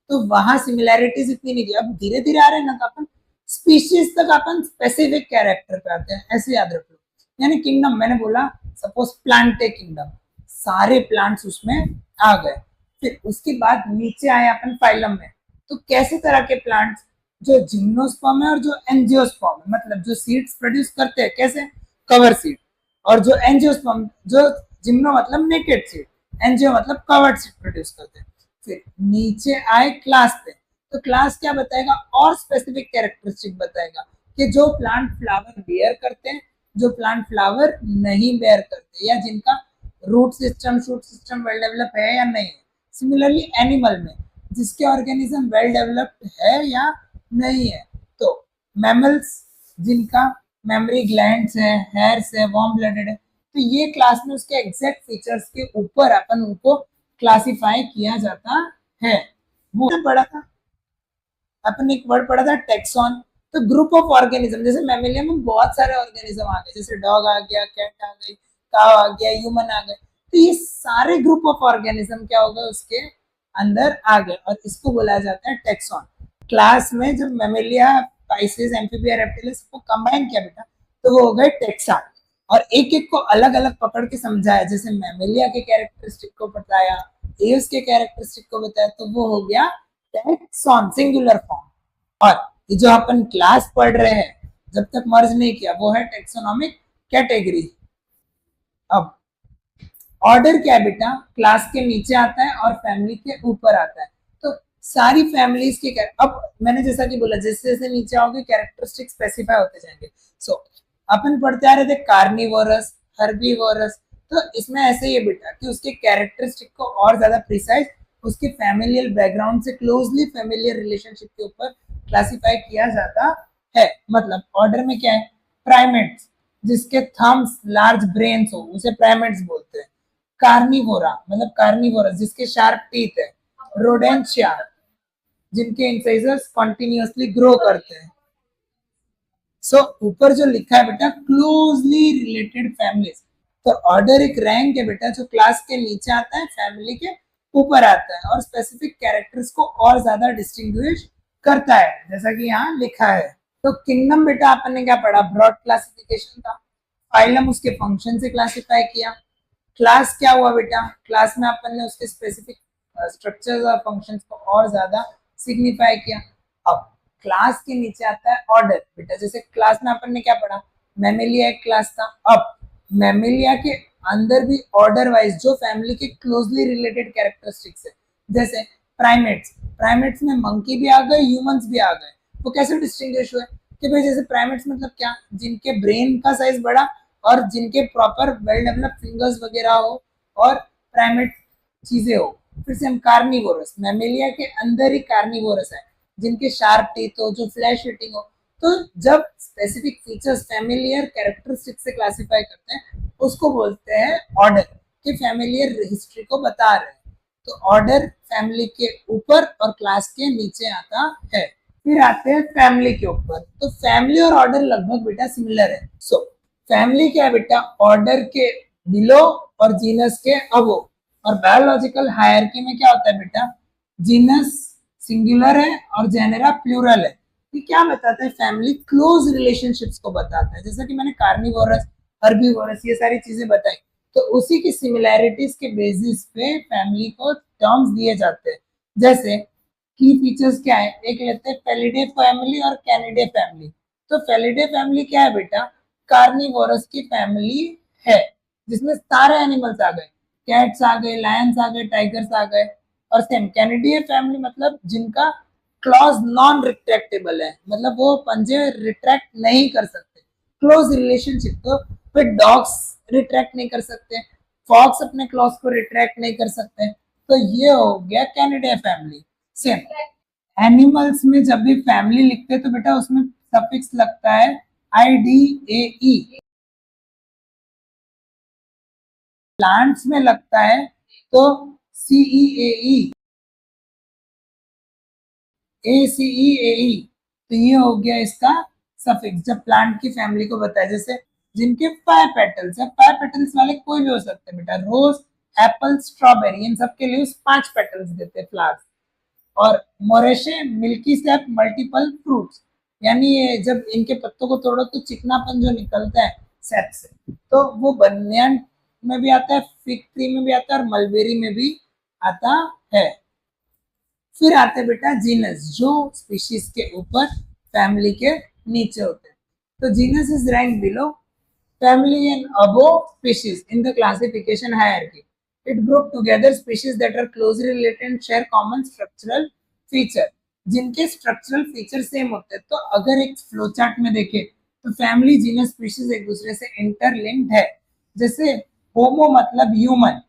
तो वहां सिमिलैरिटीज इतनी नहीं थी। अब धीरे धीरे आ रहे हैं ना, तो अपन स्पीशीज तक अपन स्पेसिफिक कैरेक्टर पे आते हैं, ऐसे याद रख लो। यानी किंगडम मैंने बोला, सपोज प्लांट है किंगडम, सारे प्लांट्स उसमें आ गए। फिर उसके बाद नीचे आए अपन फाइलम में, तो कैसे तरह के प्लांट्स? जो जिम्नोस्पर्म है और जो एंजियोस्पर्म है, मतलब जो सीड्स प्रोड्यूस करते हैं, कैसे? Cover seed. और जो एंजियोस्पर्म, जो जिम्नो मतलब नेकेड सीड, एंजियो मतलब कवर्ड सीड प्रोड्यूस करते हैं। फिर नीचे आए क्लास पे, तो क्लास क्या बताएगा? और स्पेसिफिक कैरेक्टरिस्टिक बताएगा कि जो प्लांट फ्लावर बेयर करते हैं, जो प्लांट फ्लावर नहीं बेयर करते, या जिनका root system, shoot system well develop है या नहीं है। सिमिलरली एनिमल में जिसके ऑर्गेनिज्म वेल डेवलप्ड है या नहीं है, तो मैमल्स जिनका मेमोरी ग्लैंड्स है, हेयर्स है, वार्म ब्लडेड है, तो ये क्लास में उसके एग्जैक्ट फीचर्स के ऊपर अपन उनको क्लासिफाई किया जाता है। वो पढ़ा था अपन, एक वर्ड पढ़ा था टेक्सॉन। तो ग्रुप ऑफ ऑर्गेनिज्म, जैसे मैमेलिया में बहुत सारे ऑर्गेनिज्म आ गए, जैसे डॉग आ गया, कैट आ गई, काव आ गया, ह्यूमन आ गए, तो ये सारे ग्रुप ऑफ ऑर्गेनिज्म क्या होगा? उसके अंदर आ गए, और इसको बोला जाता है टेक्सॉन। क्लास में जब मैमेलिया, स्पाइसेस, एम्फीबिया, रेप्टिलिया सबको कंबाइन किया बेटा, तो वो हो गए टेक्सा। और एक एक को अलग अलग पकड़ के समझाया, जैसे मैमेलिया के कैरेक्टरिस्टिक को बताया, एव्स के कैरेक्टरिस्टिक को बताया, तो वो हो गया टेक्सॉन, सिंगुलर फॉर्म। और ये जो अपन क्लास पढ़ रहे हैं, जब तक मर्ज नहीं किया, वो है टेक्सोनॉमिक कैटेगरी। अब ऑर्डर क्या है बेटा? क्लास के नीचे आता है और फैमिली के ऊपर आता है। तो सारी फैमिलीज के अब मैंने जैसा कि बोला, जैसे जैसे नीचे आओगे कैरेक्टरिस्टिक स्पेसिफाई होते जाएंगे। सो अपन पढ़ते आ रहे थे कार्निवोरस, हर्बीवोरस, तो इसमें ऐसे ही है बेटा कि उसके कैरेक्टरिस्टिक को और ज्यादा प्रिसाइज उसके फैमिलियल बैकग्राउंड से क्लोजली फैमिलियर रिलेशनशिप के ऊपर क्लासिफाई किया जाता है। मतलब ऑर्डर में क्या है? प्राइमेट्स, जिसके थम्स लार्ज ब्रेन्स हो, उसे प्राइमेट्स बोलते हैं। कार्निवोरा मतलब कार्निवोरस, जिसके शार्प टीथ है। रोडेंशिया, जिनके इंसाइजर्स कंटिन्यूअसली ग्रो करते हैं। सो ऊपर जो लिखा है बेटा, क्लोजली रिलेटेड फैमिलीज, तो ऑर्डर एक रैंक है बेटा, जो क्लास के नीचे आता है, फैमिली के ऊपर आता है, और स्पेसिफिक कैरेक्टर्स को और ज्यादा डिस्टिंग्विश करता है, जैसा कि यहाँ लिखा है। तो किंगडम बेटा अपन ने क्या पढ़ा? ब्रॉड क्लासिफिकेशन था। फाइलम उसके फंक्शन से क्लासिफाई किया। क्लास क्या हुआ बेटा? क्लास में अपन ने उसके स्पेसिफिक स्ट्रक्चर्स और फंक्शंस को और ज्यादा सिग्निफाई किया। अब क्लास के नीचे आता है ऑर्डर बेटा। जैसे क्लास में अपन ने क्या पढ़ा? मैमेलिया एक क्लास था। अब मैमेलिया के अंदर भी ऑर्डर वाइज जो फैमिली के क्लोजली रिलेटेड कैरेक्टरिस्टिक्स है, जैसे प्राइमेट्स, प्राइमेट्स में मंकी भी आ गए, ह्यूमंस भी आ गए। वो कैसे डिस्टिंग्विश हुए? कि भाई जैसे प्राइमेट्स मतलब क्या? जिनके ब्रेन का साइज बड़ा और जिनके प्रॉपर वेल डेवलप फिंगर्स वगैरह हो और प्राइमेट चीजें हो। फिर से हम कार्निवोरस, मैमेलिया के अंदर ही कार्निवोरस है, जिनके शार्प टीथ हो, जो फ्लैश ईटिंग हो, तो जब स्पेसिफिक फीचर्स फैमिलियर कैरेक्टरिस्टिक से क्लासिफाई करते हैं उसको बोलते हैं ऑर्डर, कि फैमिलियर हिस्ट्री को बता रहे हैं। तो ऑर्डर फैमिली के ऊपर और क्लास के नीचे आता है। फिर आते हैं फैमिली के ऊपर। तो फैमिली और ऑर्डर लगभग बेटा सिमिलर है। सो फैमिली क्या है बेटा, ऑर्डर के बिलो और जीनस के अबो। और बायोलॉजिकल हायरार्की में क्या होता है बेटा, जीनस सिंगुलर है और जेनेरा प्लूरल है। ये क्या बताता है, फैमिली क्लोज रिलेशनशिप्स को बताता है। जैसा कि मैंने कार्निवोरस, हर्बीवोरस ये सारी चीजें बताई, तो उसी की सिमिलैरिटीज के बेसिस पे फैमिली को टर्म्स दिए जाते हैं। जैसे की फीचर्स क्या है, एक लेते हैं फेलिडे फैमिली और कैनिडे फैमिली। तो फेलिडे फैमिली क्या है बेटा, कार्निवोरस की फैमिली है जिसमें सारे एनिमल्स आ गए, कैट्स आ गए, लायंस आ गए, टाइगर्स आ गए। और सेम कैनिडियन फैमिली मतलब जिनका क्लॉज नॉन रिट्रैक्टेबल है, मतलब वो पंजे रिट्रैक्ट नहीं कर सकते, क्लोज रिलेशनशिप। तो फिर डॉग्स रिट्रैक्ट नहीं कर सकते, फॉक्स अपने क्लॉज को रिट्रैक्ट नहीं कर सकते। तो ये हो गया कैनिडियन फैमिली। सेम एनिमल्स में जब भी फैमिली लिखते हैं तो बेटा उसमें सफिक्स लगता है IDAE। प्लांट्स में लगता है तो CEAE, ACEAE। तो ये हो गया इसका सफिक्स जब प्लांट की फैमिली को बताया। जैसे जिनके 5 पेटल्स है, 5 पेटल्स वाले कोई भी हो सकते हैं बेटा, रोज, एप्पल, स्ट्रॉबेरी, इन सब के लिए 5 पेटल्स देते हैं फ्लावर्स। और मोरेशे, मिल्की सेप, मल्टीपल फ्रूट्स, यानी ये जब इनके पत्तों को तोड़ो तो चिकनापन जो निकलता है सेप से, तो वो बनियान में भी आता है, फिग ट्री में भी आता है और मलबेरी में भी आता है। फिर आते बेटा जीनस, जो स्पीशीज के ऊपर फैमिली के नीचे होते हैं। तो genus is rank below family and above species in the classification hierarchy. It group together species that are closely related and share common structural feature. जिनके स्ट्रक्चरल फीचर सेम होते हैं। तो अगर एक फ्लो चार्ट में देखें तो फैमिली, जीनस, स्पीशीज एक दूसरे से इंटरलिंक्ड है। जैसे होमो मतलब ह्यूमन,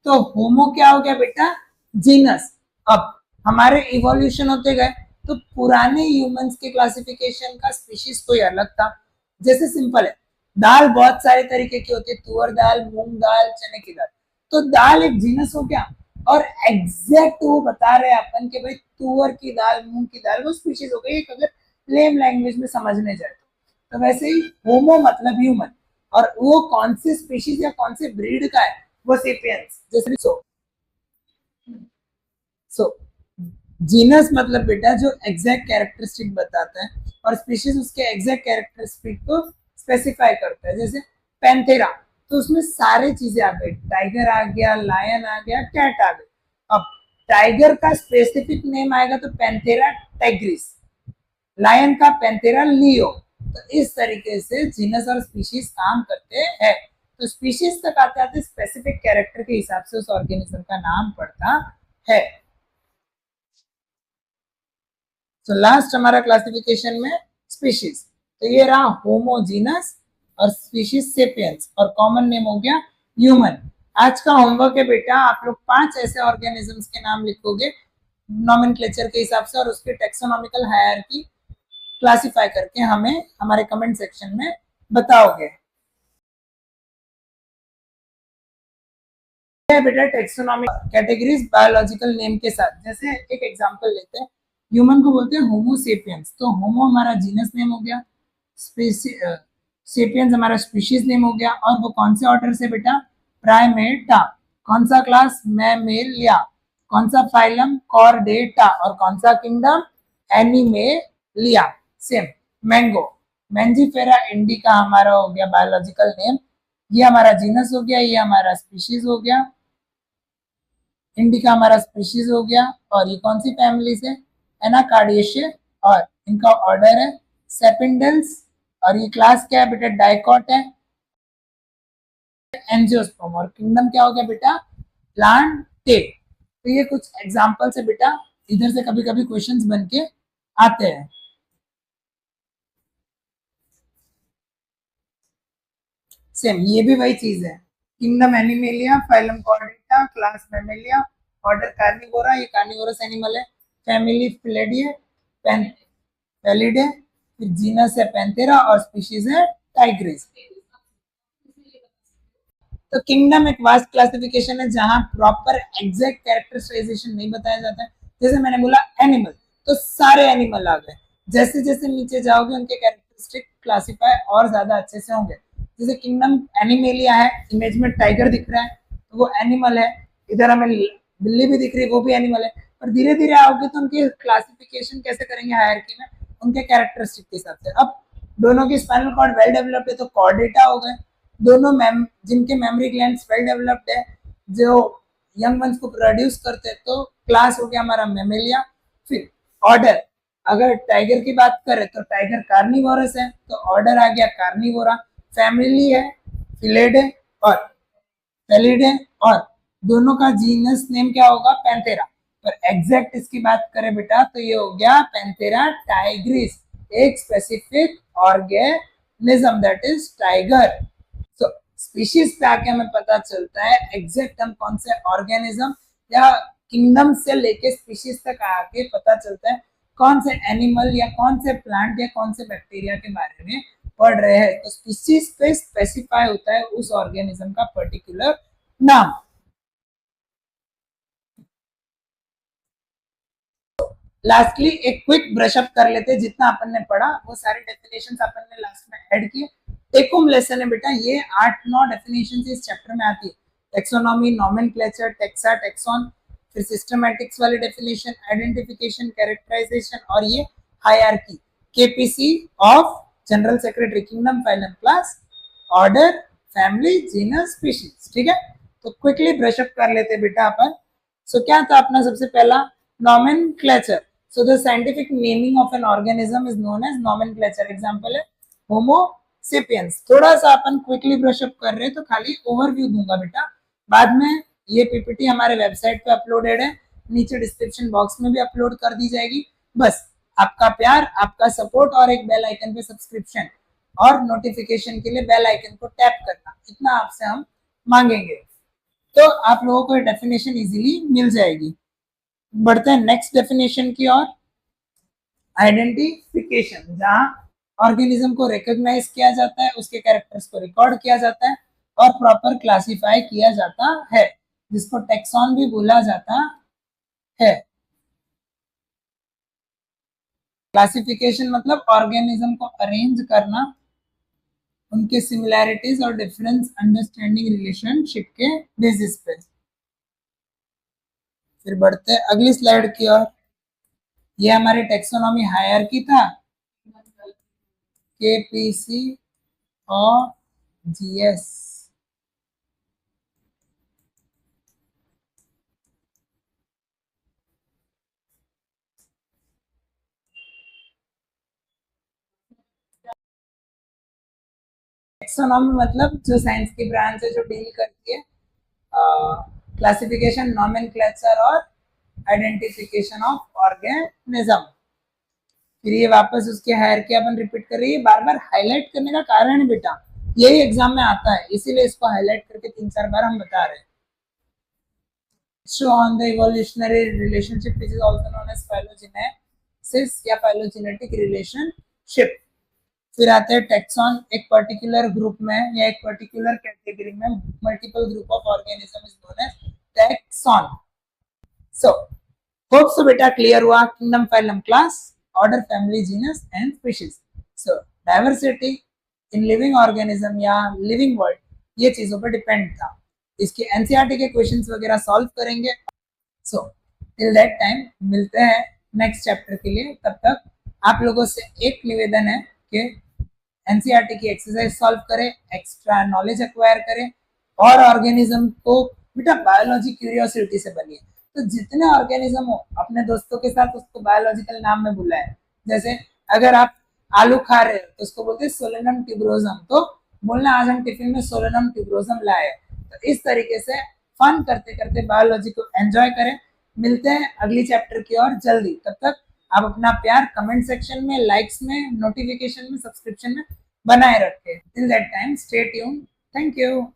तो होमो क्या हो गया बेटा, जीनस। अब हमारे इवोल्यूशन होते गए तो पुराने ह्यूमंस के क्लासिफिकेशन का स्पीशीज कोई अलग था। जैसे सिंपल है, दाल बहुत सारे तरीके की होती है, तुअर दाल, मूंग दाल, चने की दाल। तो दाल एक जीनस हो गया और एग्जैक्ट वो बता रहे हैं अपन के भाई तुअर की दाल, मूंग की दाल, वो स्पीशीज हो गई। अगर प्लेन लैंग्वेज में समझने जाए तो वैसे ही होमो मतलब ह्यूमन, और वो कौन से स्पीशीज या कौन से ब्रीड का है, वो सेपियंस। जैसे सो जीनस मतलब बेटा जो एग्जैक्ट कैरेक्टरिस्टिक बताता है और स्पीशीज उसके एग्जैक्ट कैरेक्टरिस्टिक को स्पेसिफाई करता है। जैसे पैंथेरा, तो उसमें सारे चीजें आ गई, टाइगर आ गया, लायन आ गया, कैट आ गई। अब टाइगर का स्पेसिफिक नेम आएगा तो पैंथेरा टाइग्रिस, लायन का पैंथेरा लियो। तो इस तरीके से जीनस और स्पीशीज काम करते हैं। तो स्पीशीज तक आते आते स्पेसिफिक कैरेक्टर के हिसाब से उस ऑर्गेनिज्म का नाम पड़ता है। तो लास्ट हमारा क्लासिफिकेशन में स्पीशीज, तो ये रहा होमोजीनस और स्पीशीज सेपियंस, और कॉमन नेम हो गया ह्यूमन। आज का होमवर्क है बेटा, आप लोग 5 ऐसे ऑर्गेनिजम्स के नाम लिखोगे नॉमेनक्लेचर के हिसाब से और उसके टेक्सोनॉमिकल हायरार्की क्लासिफाई करके हमें हमारे कमेंट सेक्शन में बताओगे। बेटा टेक्सोनॉमिक कैटेगरीज बायोलॉजिकल नेम के साथ, जैसे एक एग्जांपल लेते हैं, ह्यूमन को बोलते हैं होमो सेपियंस। तो होमो हमारा जीनस नेम हो गया, सेपियंस हमारा स्पीशीज नेम हो गया। और वो कौन से ऑर्डर से बेटा, प्राइमेटा। कौन सा क्लास, मैमेलिया। कौन सा फाइलम, कॉर्डेटा। और कौन सा kingdom, animalia. Same mango, Mangifera indica हमारा हो गया बायोलॉजिकल नेम, ये हमारा जीनस हो गया, ये हमारा स्पीशीज हो गया, इंडिका हमारा स्पीशीज हो गया। और ये कौन सी फैमिली से, एनाकार्डियेशिया, और इनका ऑर्डर है सेपिंडल्स। और ये क्लास क्या है बेटा, डाइकॉट है, एंजियोस्पर्म। और किंगडम क्या हो गया बेटा, प्लांटेड। तो ये कुछ एग्जांपल है बेटा, इधर से कभी कभी क्वेश्चंस बन के आते हैं। सेम ये भी वही चीज है, kingdom animalia, phylum Chordata, class Mammalia, order Carnivora, ये कार्निवोरस एनिमल है, फैमिली फिलेडिये, पेलिडे, फिर जीनस है पैंथेरा और स्पीशीज है टाइग्रिस। तो किंगडम एक वास्ट क्लासिफिकेशन है जहां प्रॉपर एग्जैक्ट कैरेक्टराइजेशन नहीं बताया जाता है। जैसे मैंने बोला एनिमल, तो सारे एनिमल आ गए। जैसे जैसे नीचे जाओगे उनके कैरेक्टरिस्टिक क्लासिफाई और ज्यादा अच्छे से होंगे। जैसे किंगडम एनिमेलिया है, इमेज में टाइगर दिख रहा है तो वो एनिमल है, इधर हमें बिल्ली भी दिख रही है वो भी एनिमल है। पर धीरे धीरे आओगे तो उनकी क्लासिफिकेशन कैसे करेंगे हायरार्की में, उनके कैरेक्टरिस्टिक के हिसाब से। अब दोनों की स्पाइनल कॉर्ड वेल डेवलप्ड है तो कॉर्डेटा हो गए, दोनों जिनके मेमोरी ग्लैंड्स वेल डेवलप्ड है, जो यंग वंस को प्रोड्यूस करते हैं, तो क्लास हो गया हमारा मेमेलिया। फिर ऑर्डर, अगर टाइगर की बात करें तो टाइगर कार्निवोरस है तो ऑर्डर आ गया कार्निवोरा। फैमिली है फिलेडे और फेलिडे, और दोनों का जीनस नेम क्या होगा पैंथेरा। पर एग्जैक्ट इसकी बात करें बेटा तो ये हो गया पैंथेरा टाइग्रिस, एक specific organism that is tiger. तो स्पीशीज पे आके हमें पता चलता है एग्जैक्ट हम कौन से ऑर्गेनिज्म या किंगडम से लेके स्पीशीज तक आके पता चलता है कौन से एनिमल या कौन से प्लांट या कौन से बैक्टीरिया के बारे में पढ़ रहे हैं। तो स्पीशीज पे स्पेसिफाई होता है उस ऑर्गेनिज्म का पर्टिकुलर नाम। लास्टली एक क्विक ब्रशअप कर लेते हैं, जितना अपन ने पढ़ा वो सारे डेफिनेशंस अपन ने लास्ट में ऐड किए। टेक होम लेसन है बेटा, ये 8-9 डेफिनेशंस इस चैप्टर में आती है। टेक्सोनॉमी, नोमेनक्लेचर, टेक्सा, टेक्सॉन, फिर सिस्टमैटिक्स वाले डेफिनेशन, आइडेंटिफिकेशन, कैरेक्टराइजेशन और ये hierarchy, KPC of general secretary, kingdom, phylum, class, order, family, genus, species. ठीक है, तो क्विकली ब्रशअप कर लेते बेटा अपन। सो क्या था अपना सबसे पहला nomenclature. So the scientific naming of an organism is known as nomenclature. Example है Homo sapiens. थोड़ा सा अपन क्विकली ब्रशअप कर रहे हैं तो खाली ओवरव्यू दूंगा बेटा, बाद में ये पीपीटी हमारे वेबसाइट पे अपलोडेड है, नीचे डिस्क्रिप्शन बॉक्स में भी अपलोड कर दी जाएगी। बस आपका प्यार, आपका सपोर्ट और एक बेल आइकन पे सब्सक्रिप्शन और नोटिफिकेशन के लिए बेल आइकन को टैप करना, इतना आपसे हम मांगेंगे तो आप लोगों को डेफिनेशन इजीली मिल जाएगी। बढ़ते हैं नेक्स्ट डेफिनेशन की ओर। आइडेंटिफिकेशन, जहां ऑर्गेनिज्म को रिकॉग्नाइज किया जाता है, उसके कैरेक्टर्स को रिकॉर्ड किया जाता है और प्रॉपर क्लासिफाई किया जाता है, जिसको टेक्सॉन भी बोला जाता है। क्लासिफिकेशन मतलब ऑर्गेनिज्म को अरेंज करना, उनके सिमिलैरिटीज और डिफरेंस अंडरस्टैंडिंग रिलेशनशिप के बेसिस पे। फिर बढ़ते हैं अगली स्लाइड की ओर। ये हमारी टेक्सोनॉमी हायरार्की था, केपीसी और जीएस। टेक्सोनॉमी मतलब जो साइंस की ब्रांच है जो डील करती है क्लासिफिकेशन, नोमेनक्लेचर और आइडेंटिफिकेशन ऑफ ऑर्गेनिज्म। फिर ये वापस उसके हायरार्की अपन रिपीट कर रही है। बार बार हाईलाइट करने का कारण है बेटा, यही एग्जाम में आता है, इसीलिए इसको हाईलाइट करके 3-4 बार हम बता रहे हैं। Show on the evolutionary relationship which is also known as phylogenesis या phylogenetic relationship। फिर आते हैं टेक्सॉन, एक पर्टिकुलर ग्रुप में या एक पर्टिकुलर कैटेगरी में multiple group of organism is known as taxon. So hope so बेटा क्लियर हुआ, kingdom, phylum, class, order, family, genus and species. So diversity in living organism या लिविंग वर्ल्ड, ये चीजों पर डिपेंड था। इसके एनसीईआरटी के क्वेश्चंस वगैरह सॉल्व करेंगे। सो टिल दैट टाइम मिलते हैं नेक्स्ट चैप्टर के लिए। तब तक आप लोगों से एक निवेदन है कि एनसीईआरटी की एक्सरसाइज सॉल्व करें, एक्स्ट्रा नॉलेज एक्वायर करें और ऑर्गेनिज्म को बेटा बायोलॉजी क्यूरियोसिटी से बनिए। तो जितने ऑर्गेनिज्म हो अपने दोस्तों के साथ उसको बायोलॉजिकल नाम में बुलाएं। जैसे अगर आप आलू खा रहे हो तो उसको बोलते हैं सोलेनम ट्यूबरोसम, तो बोलना आज हम टिफिन में सोलेनम ट्यूबरोसम लाए। तो इस तरीके से फन करते करते बायोलॉजी को एंजॉय करें। मिलते हैं अगली चैप्टर की ओर जल्दी। तब तक आप अपना प्यार कमेंट सेक्शन में, लाइक्स में, नोटिफिकेशन में, सब्सक्रिप्शन में बनाए रखें। Till that time stay tuned. Thank you.